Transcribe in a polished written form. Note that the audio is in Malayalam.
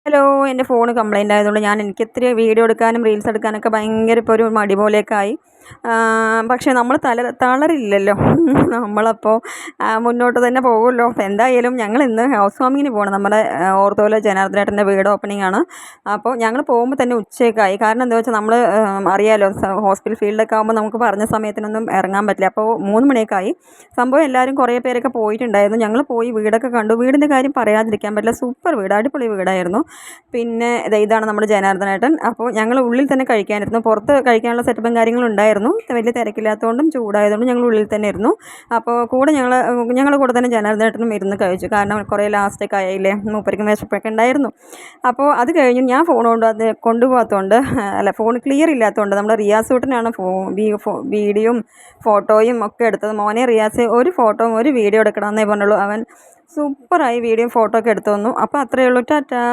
ഹലോ, എൻ്റെ ഫോണ് കംപ്ലൈൻ്റ് ആയതുകൊണ്ട് എനിക്ക് ഇത്തിരി വീഡിയോ എടുക്കാനും റീൽസ് എടുക്കാനൊക്കെ ഭയങ്കര ഇപ്പോൾ ഒരു മടി പോലെയൊക്കെ ആയി. പക്ഷേ നമ്മൾ തളരില്ലല്ലോ. നമ്മളപ്പോൾ മുന്നോട്ട് തന്നെ പോകുമല്ലോ. അപ്പോൾ എന്തായാലും ഞങ്ങൾ ഇന്ന് ഹൗസ് വാമിങ്ങിന് പോകണം. നമ്മുടെ ഓർത്തോല ജനാർദ്ദനേട്ടൻ്റെ വീട് ഓപ്പണിംഗ് ആണ്. അപ്പോൾ ഞങ്ങൾ പോകുമ്പോൾ തന്നെ ഉച്ചയൊക്കെ ആയി. കാരണം എന്താ വെച്ചാൽ നമ്മൾ അറിയാമല്ലോ, ഹോസ്പിറ്റൽ ഫീൽഡൊക്കെ ആകുമ്പോൾ നമുക്ക് പറഞ്ഞ സമയത്തിനൊന്നും ഇറങ്ങാൻ പറ്റില്ല. അപ്പോൾ 3 മണിയൊക്കെ ആയി. സംഭവം എല്ലാവരും കുറേ പേരൊക്കെ പോയിട്ടുണ്ടായിരുന്നു. ഞങ്ങൾ പോയി വീടൊക്കെ കണ്ടു. വീടിൻ്റെ കാര്യം പറയാതിരിക്കാൻ പറ്റില്ല. സൂപ്പർ വീട്, അടിപൊളി വീടായിരുന്നു. പിന്നെ ഇതാണ് നമ്മുടെ ജനാർദ്ദനേട്ടൻ. അപ്പോൾ ഞങ്ങൾ ഉള്ളിൽ തന്നെ കഴിക്കാനിരുന്നു. പുറത്ത് കഴിക്കാനുള്ള സെറ്റപ്പും കാര്യങ്ങളും ഉണ്ടായിരുന്നു. വലിയ തിരക്കില്ലാത്തതുകൊണ്ടും ചൂടായതുകൊണ്ടും ഞങ്ങൾ ഉള്ളിൽ തന്നെ ഇരുന്നു. അപ്പോൾ ഞങ്ങളുടെ കൂടെ തന്നെ ജനാർദ്ദനേട്ടനും ഇരുന്ന് കഴിച്ചു. കാരണം കുറേ ലാസ്റ്റൊക്കെ ആയില്ലേ, മൂപ്പരിക്കും വിശപ്പൊക്കെ ഉണ്ടായിരുന്നു. അപ്പോൾ അത് കഴിഞ്ഞ് ഞാൻ ഫോൺ കൊണ്ടുപോകാത്തതുകൊണ്ട്, ഫോൺ ക്ലിയർ ഇല്ലാത്തതുകൊണ്ട് നമ്മുടെ റിയാസൂട്ടനാണ് വീഡിയോയും ഫോട്ടോയും ഒക്കെ എടുത്തത്. മോനെ റിയാസ്, ഒരു ഫോട്ടോയും ഒരു വീഡിയോ എടുക്കണമെന്നേ പറഞ്ഞുള്ളൂ. അവൻ സൂപ്പറായി വീഡിയോ ഫോട്ടോ ഒക്കെ എടുത്തു തന്നു. അപ്പോൾ അത്രയേ ഉള്ളൂ. ടാറ്റാ.